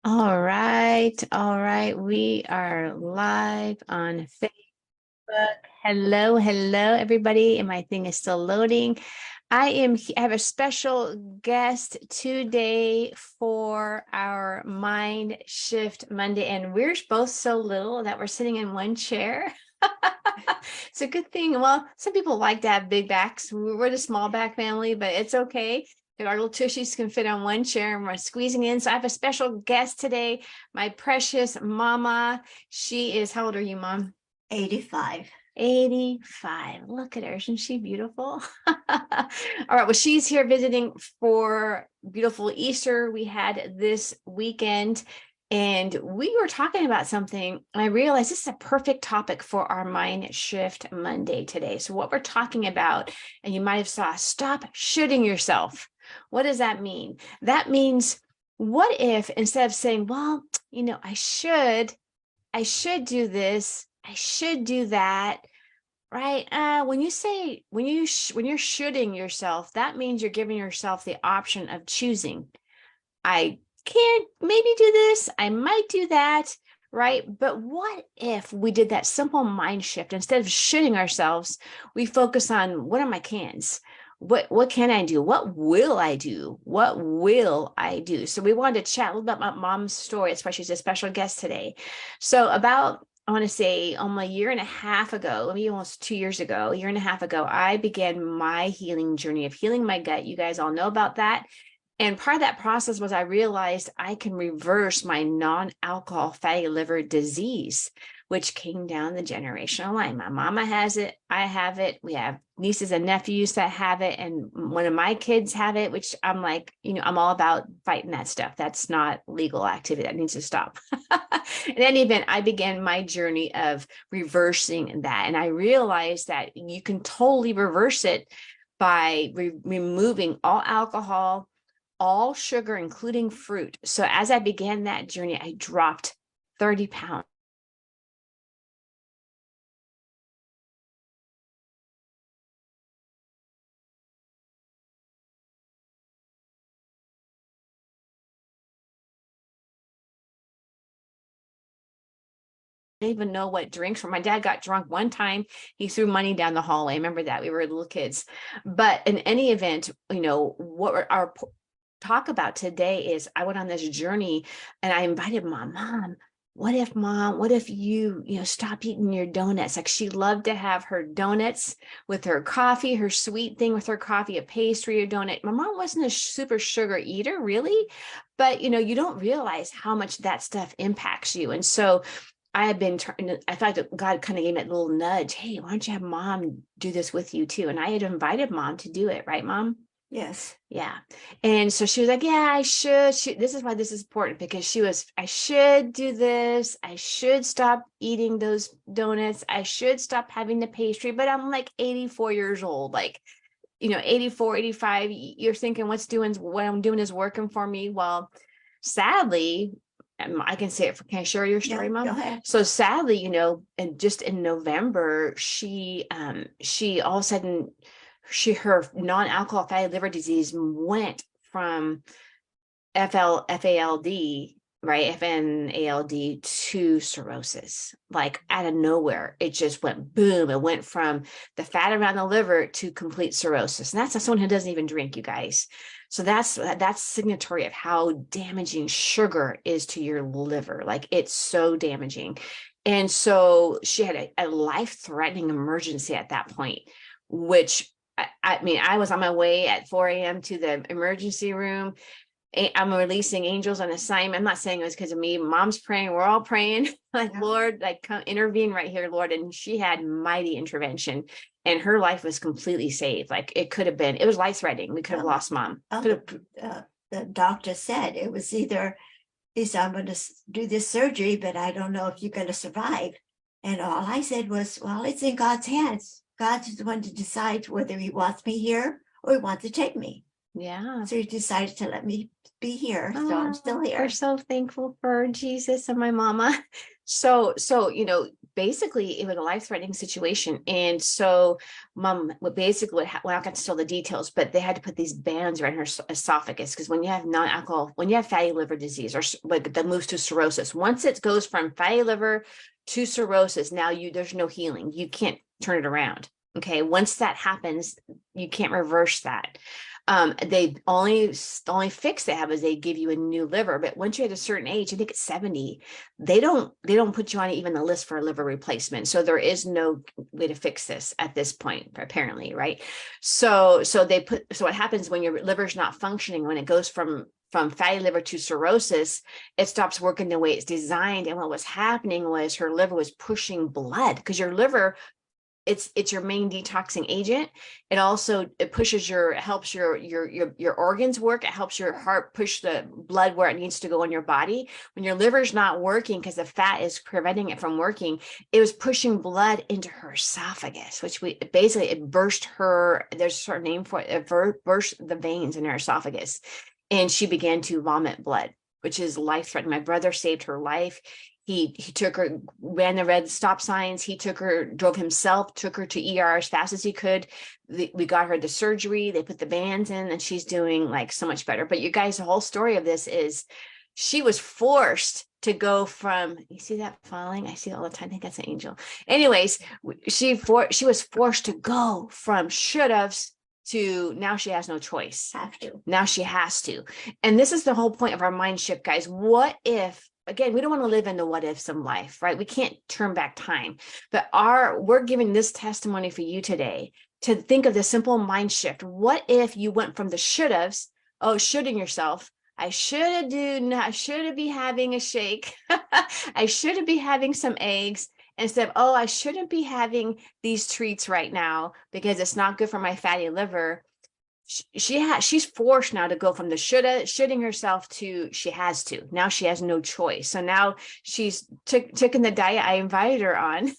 All right, all right. We are live on Facebook. Hello, hello, everybody. And my thing is still loading. I have a special guest today for our Mind Shift Monday, and we're both so little that we're sitting in one chair. It's a good thing. Well, some people like to have big backs. We're the small back family, but it's okay. Our little tushies can fit on one chair and we're squeezing in. So I have a special guest today, my precious mama. She is, how old are you, Mom? 85. 85. Look at her. Isn't she beautiful? All right. Well, she's here visiting for beautiful Easter we had this weekend. And we were talking about something. And I realized this is a perfect topic for our Mind Shift Monday today. So what we're talking about, and you might have saw, stop shooting yourself. What does that mean? That means, what if instead of saying, well, I should do this, I should do that, right? When you're shooting yourself, that means you're giving yourself the option of choosing. I can't maybe do this, I might do that, right? But what if we did that simple mind shift? Instead of shooting ourselves, we focus on, what are my cans? What can I do? What will I do? What will I do? So we wanted to chat a little bit about Mom's story, especially she's a special guest today. So about, I want to say, almost a year and a half ago, maybe almost 2 years ago, a year and a half ago, I began my healing journey of healing my gut. You guys all know about that. And part of that process was I realized I can reverse my non-alcohol fatty liver disease, which came down the generational line. My mama has it. I have it. We have nieces and nephews that have it. And one of my kids have it, which I'm like, I'm all about fighting that stuff. That's not legal activity. That needs to stop. In any event, I began my journey of reversing that. And I realized that you can totally reverse it by removing all alcohol, all sugar, including fruit. So as I began that journey, I dropped 30 pounds. I didn't even know what drinks were. My dad got drunk one time. He threw money down the hallway. I remember that. We were little kids. But in any event, what our talk about today is, I went on this journey and I invited Mom, what if you stop eating your donuts? Like, she loved to have her donuts with her coffee, her sweet thing with her coffee, a pastry, a donut. My mom wasn't a super sugar eater, really, but you don't realize how much that stuff impacts you. And so I had been trying to, I thought that God kind of gave me that little nudge. Hey, why don't you have Mom do this with you too? And I had invited Mom to do it, right, Mom? Yes. Yeah. And so she was like, yeah, I should. This is why this is important, because I should do this. I should stop eating those donuts. I should stop having the pastry. But I'm like 84 years old, like, 84, 85. You're thinking what I'm doing is working for me. Well, sadly, I can say it can I share your story, Yeah, Mom? go ahead. So sadly, and just in November, she all of a sudden, her non-alcohol fatty liver disease went from FALD, right? FNALD to cirrhosis, like out of nowhere. It just went boom. It went from the fat around the liver to complete cirrhosis. And that's someone who doesn't even drink, you guys. So that's signatory of how damaging sugar is to your liver. Like, it's so damaging. And so she had a life-threatening emergency at that point, which I was on my way at 4 a.m. to the emergency room. I'm releasing angels on assignment. I'm not saying it was because of me. Mom's praying. We're all praying, like, Yeah. Lord, like, come intervene right here, Lord. And she had mighty intervention, and her life was completely saved. Like, it was life threatening. We could have lost Mom. The doctor said it was either, he said, I'm going to do this surgery, but I don't know if you're going to survive. And all I said was, well, it's in God's hands. God's the one to decide whether he wants me here or he wants to take me. Yeah. So he decided to let me be here. So I'm still here. We're so thankful for Jesus and my mama. So, basically it was a life-threatening situation. And so mom, well, I got to tell the details, but they had to put these bands around her esophagus, because when you have non-alcohol, when you have fatty liver disease, or like that moves to cirrhosis, once it goes from fatty liver to cirrhosis, now there's no healing. You can't turn it around. Okay. Once that happens, you can't reverse that. They the only fix they have is they give you a new liver. But once you're at a certain age, I think it's 70, they don't put you on even the list for a liver replacement. So there is no way to fix this at this point, apparently, right? So what happens when your liver's not functioning, when it goes from fatty liver to cirrhosis, it stops working the way it's designed. And what was happening was her liver was pushing blood, because your liver, it's your main detoxing agent. It also, it pushes helps your organs work. It helps your heart push the blood where it needs to go in your body. When your liver's not working because the fat is preventing it from working, it was pushing blood into her esophagus, which it burst her, there's a certain name for it, burst the veins in her esophagus, and she began to vomit blood, which is life-threatening. My brother saved her life. He took her, ran the red stop signs. He drove himself, took her to ER as fast as he could. We got her the surgery. They put the bands in, and she's doing like so much better. But you guys, the whole story of this is she was forced to go from, you see that falling? I see it all the time. I think that's an angel. Anyways, she was forced to go from should-haves to now she has no choice. Have to. Now she has to. And this is the whole point of our mind shift, guys. What if, again, we don't want to live in the what ifs of life, right? We can't turn back time, but we're giving this testimony for you today to think of the simple mind shift. What if you went from the should-haves, shoulding yourself, I should be having a shake. I should be having some eggs, instead of, I shouldn't be having these treats right now because it's not good for my fatty liver. She's forced now to go from the shoulding herself to she has to. Now she has no choice. So now she's taken the diet I invited her on,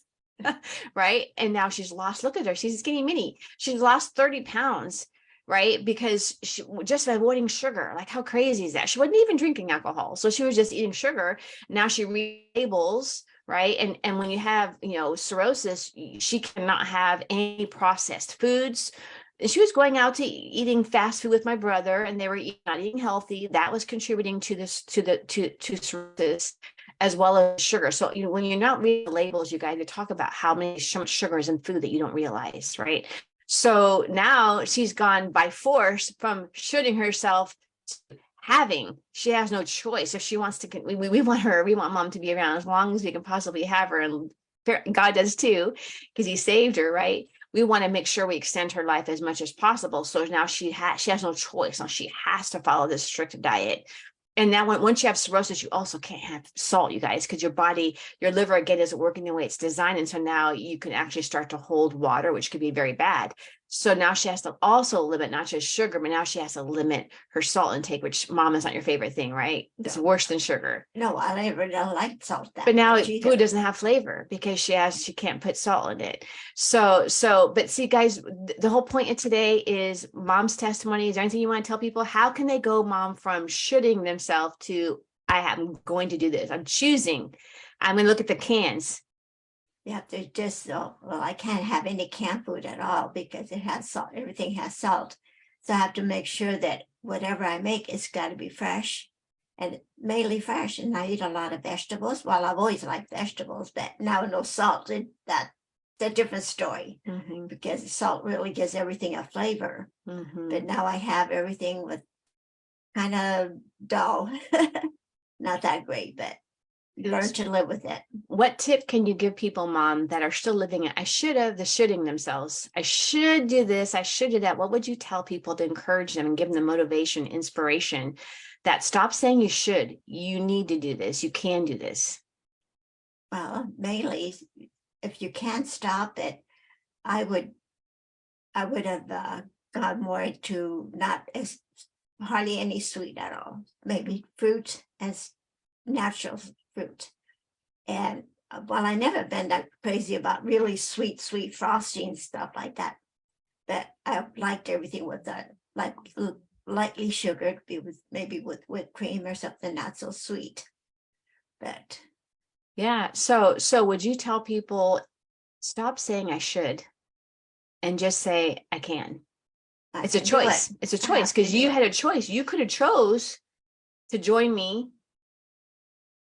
right? And now she's lost. Look at her. She's a skinny mini. She's lost 30 pounds, right? Because she just avoiding sugar. Like, how crazy is that? She wasn't even drinking alcohol. So she was just eating sugar. Now she relabels, right? And when you have, cirrhosis, she cannot have any processed foods. And she was going out to eating fast food with my brother, and they were not eating healthy. That was contributing to this, to cirrhosis, as well as sugar. So, when you're not reading the labels, you guys, to talk about how much sugar is in food that you don't realize, right? So now she's gone by force from shoulding herself to having. She has no choice. If she wants to, we want mom to be around as long as we can possibly have her, and God does too, because he saved her, right? We want to make sure we extend her life as much as possible. So now she has no choice. Now she has to follow this strict diet. And now once you have cirrhosis, you also can't have salt, you guys, because your liver, again, isn't working the way it's designed. And so now you can actually start to hold water, which could be very bad. So now she has to also limit not just sugar, but now she has to limit her salt intake, which, mom, is not your favorite thing, right? It's worse than sugar. No, I never don't like salt that But now much either. food doesn't have flavor because she can't put salt in it. But see, guys, the whole point of today is mom's testimony. Is there anything you want to tell people? How can they go, mom, from shoulding themselves to, I am going to do this. I'm choosing. I'm going to look at the cans. Yeah, there's just, I can't have any canned food at all because it has salt. Everything has salt. So I have to make sure that whatever I make, it's got to be fresh, and mainly fresh. And I eat a lot of vegetables. Well, I've always liked vegetables, but now no salt. That's a different story, because salt really gives everything a flavor. But now I have everything with kind of dull, not that great, but learn to live with it. What tip can you give people, mom, that are still living it? I should have, the shoulding themselves. I should do this. I should do that. What would you tell people to encourage them and give them the motivation, inspiration that stop saying you should? You need to do this. You can do this. Well, mainly, if you can't stop it, I would have gone more to not as hardly any sweet at all. Maybe fruit as natural fruit. And well, I never been that crazy about really sweet frosting and stuff like that. But I liked everything with that, like lightly sugared, maybe with whipped cream or something not so sweet. But Yeah. So would you tell people stop saying I should and just say I can? I It's a can do it. choice. It's a I choice can because do you it. had a choice. You could have chose to join me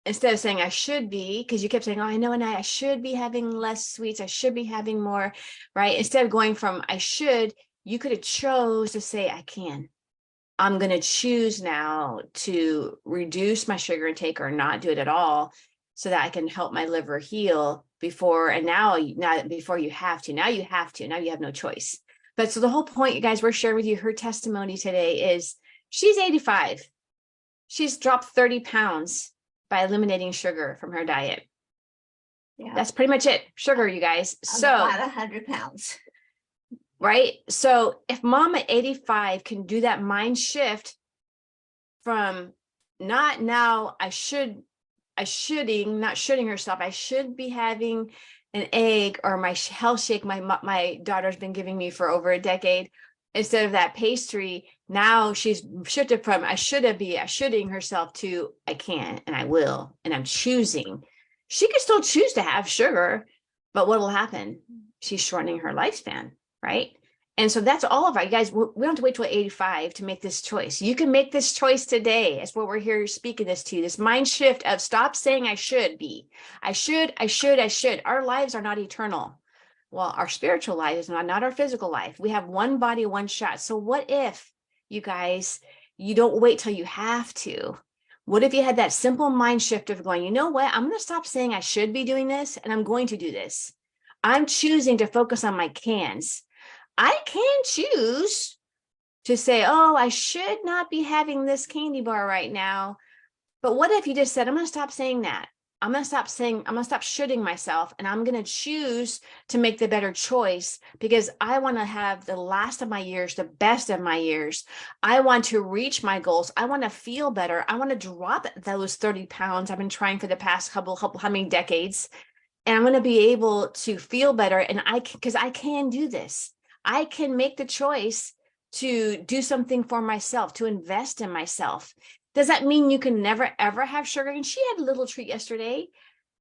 instead of saying I should be, because you kept saying, oh, I know, and I should be having less sweets. I should be having more, right? Instead of going from I should, you could have chose to say I can. I'm going to choose now to reduce my sugar intake or not do it at all so that I can help my liver heal before. And now before you have to, now you have to, now you have no choice. But so the whole point, you guys, we're sharing with you her testimony today is she's 85. She's dropped 30 pounds by eliminating sugar from her diet. Yeah. That's pretty much it. Sugar, you guys. I'm about So, 100 pounds. right. So if mom at 85 can do that mind shift from not now, not shooting herself. I should be having an egg or my health shake my daughter's been giving me for over a decade instead of that pastry. Now she's shifted from I shoulding herself to I can and I will and I'm choosing. She can still choose to have sugar, but what will happen? She's shortening her lifespan, right? And so that's all of our, you guys, we don't have to wait till 85 to make this choice. You can make this choice today. That's what we're here speaking this to, this mind shift of stop saying I should be. I should, I should, I should. Our lives are not eternal. Well, our spiritual life is not our physical life. We have one body, one shot. So what if, you guys, you don't wait till you have to? What if you had that simple mind shift of going, you know what? I'm going to stop saying I should be doing this and I'm going to do this. I'm choosing to focus on my cans. I can choose to say, oh, I should not be having this candy bar right now. But what if you just said, I'm going to stop saying that? I'm going to stop shooting myself and I'm going to choose to make the better choice because I want to have the last of my years, the best of my years. I want to reach my goals. I want to feel better. I want to drop those 30 pounds I've been trying for the past couple how many decades and I'm going to be able to feel better. And because I can do this, I can make the choice to do something for myself, to invest in myself. Does that mean you can never ever have sugar? And she had a little treat yesterday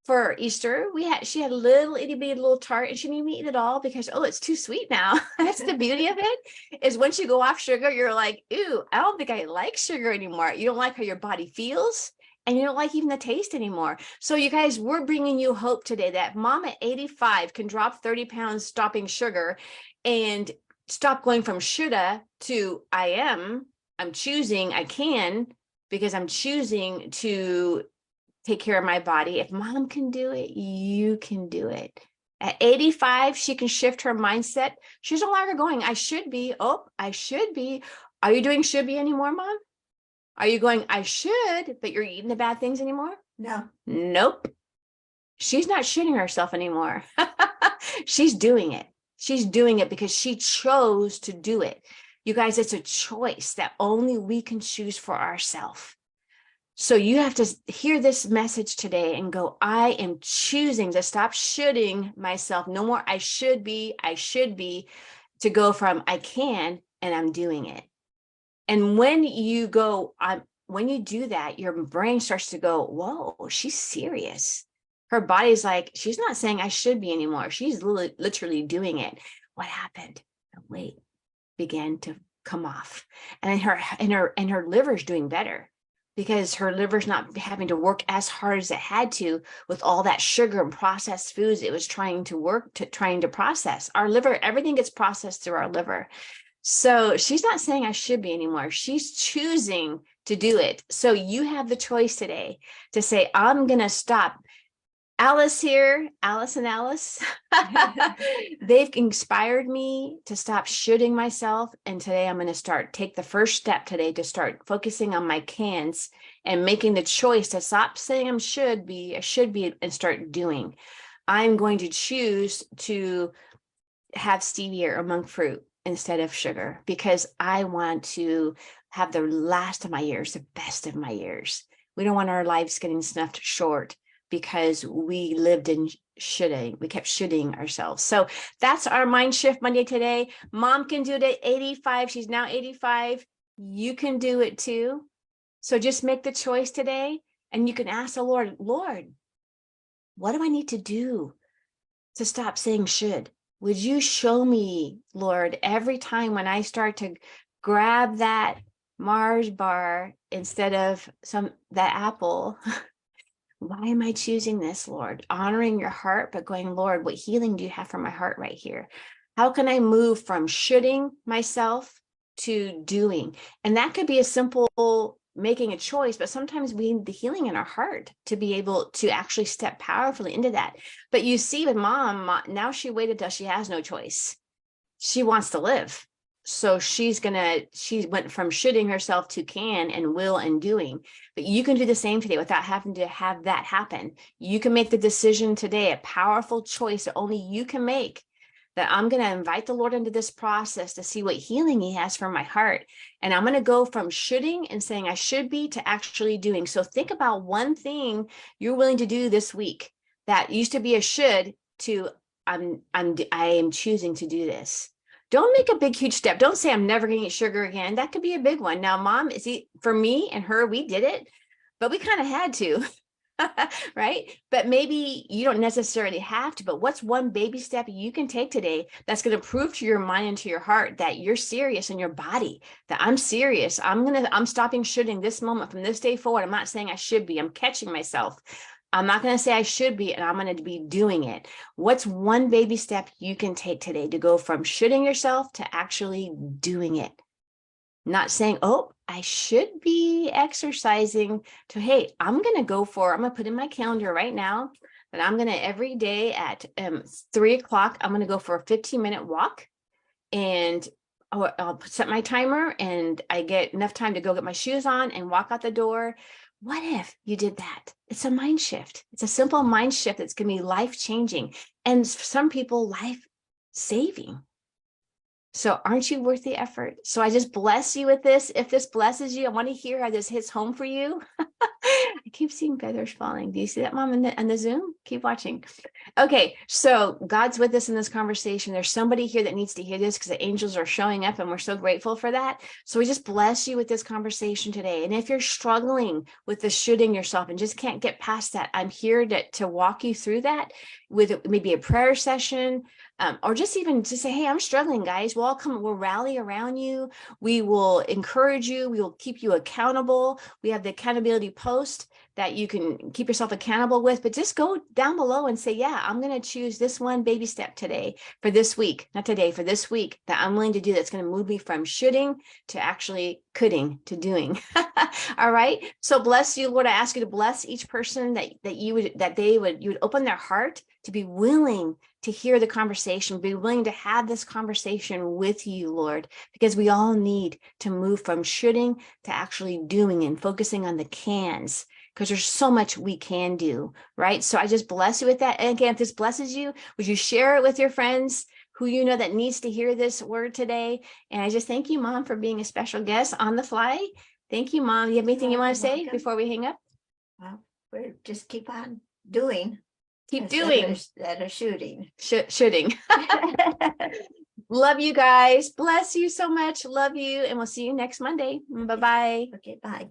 for Easter. She had a little itty bitty little tart and she made me eat it all because, oh, it's too sweet now. That's the beauty of it is once you go off sugar, you're like, ooh, I don't think I like sugar anymore. You don't like how your body feels and you don't like even the taste anymore. So you guys, we're bringing you hope today that mom at 85 can drop 30 pounds stopping sugar and stop going from shoulda to I'm choosing, I can, because I'm choosing to take care of my body. If mom can do it, you can do it. At 85, she can shift her mindset. She's no longer going, I should be. Oh, I should be. Are you doing should be anymore, mom? Are you going, I should, but you're eating the bad things anymore? No. Nope. She's not shitting herself anymore. She's doing it. She's doing it because she chose to do it. You guys, it's a choice that only we can choose for ourselves. So you have to hear this message today and go, I am choosing to stop shoulding myself. No more I should be, to go from I can and I'm doing it. And when you go, when you do that, your brain starts to go, whoa, she's serious. Her body's like, she's not saying I should be anymore. She's literally doing it. What happened? The weight began to come off. And her liver's doing better because her liver's not having to work as hard as it had to with all that sugar and processed foods it was trying to process. Our liver, everything gets processed through our liver. So she's not saying I should be anymore. She's choosing to do it. So you have the choice today to say, I'm going to stop. Alice here, Alice and Alice, they've inspired me to stop shooting myself. And today I'm going to take the first step today to start focusing on my cans and making the choice to stop saying I should be, and start doing. I'm going to choose to have stevia or monk fruit instead of sugar because I want to have the last of my years, the best of my years. We don't want our lives getting snuffed short because we lived in shooting. We kept shooting ourselves. So that's our Mind Shift Monday today. Mom can do it at 85. She's now 85. You can do it too. So just make the choice today and you can ask the Lord, What do I need to do to stop saying should? Would you show me, Lord, every time when I start to grab that Mars bar instead of that apple? Why am I choosing this, Lord? Honoring your heart, but going, Lord, what healing do you have for my heart right here? How can I move from shoulding myself to doing? And that could be a simple making a choice, but sometimes we need the healing in our heart to be able to actually step powerfully into that. But you see with mom, now she waited till she has no choice. She wants to live. So she went from shoulding herself to can and will and doing. But you can do the same today without having to have that happen. You can make the decision today, a powerful choice that only you can make, that I'm going to invite the Lord into this process to see what healing he has for my heart. And I'm going to go from shoulding and saying I should be to actually doing. So think about one thing you're willing to do this week that used to be a should to I am choosing to do this. Don't make a big, huge step. Don't say I'm never going to eat sugar again. That could be a big one. Now, mom, for me and her, we did it, but we kind of had to, right? But maybe you don't necessarily have to, but what's one baby step you can take today that's going to prove to your mind and to your heart that you're serious in your body, that I'm serious. I'm stopping shoulding this moment from this day forward. I'm not saying I should be, I'm catching myself. I'm not going to say I should be, and I'm going to be doing it. What's one baby step you can take today to go from shoulding yourself to actually doing it? Not saying, oh, I should be exercising, to, hey, I'm going to put in my calendar right now that I'm going to every day at 3:00, I'm going to go for a 15-minute walk, and I'll set my timer and I get enough time to go get my shoes on and walk out the door. What if you did that? It's a mind shift. It's a simple mind shift that's going to be life changing, and for some people, life saving. So aren't you worth the effort? So I just bless you with this. If this blesses you, I want to hear how this hits home for you. I keep seeing feathers falling. Do you see that, Mom, on the Zoom? Keep watching. Okay, so God's with us in this conversation. There's somebody here that needs to hear this because the angels are showing up, and we're so grateful for that. So we just bless you with this conversation today. And if you're struggling with the shooting yourself and just can't get past that, I'm here to walk you through that with maybe a prayer session, or just even to say, hey, I'm struggling, guys. We'll rally around you. We will encourage you. We will keep you accountable. We have the accountability post that you can keep yourself accountable with, but just go down below and say, yeah, I'm going to choose this one baby step today for this week, not today, for this week, that I'm willing to do that's going to move me from shoulding to actually coulding to doing. All right. So bless you, Lord. I ask you to bless each person that you would open their heart to be willing to hear the conversation, be willing to have this conversation with you, Lord, because we all need to move from shoulding to actually doing and focusing on the cans, because there's so much we can do, right? So I just bless you with that. And again, if this blesses you, would you share it with your friends who you know that needs to hear this word today? And I just thank you, Mom, for being a special guest on the fly. Thank you, Mom. You have anything you want to say before we hang up? Well, we just keep on doing. Keep doing. Instead of shooting. Shooting. Love you guys. Bless you so much. Love you. And we'll see you next Monday. Bye-bye. Okay, bye.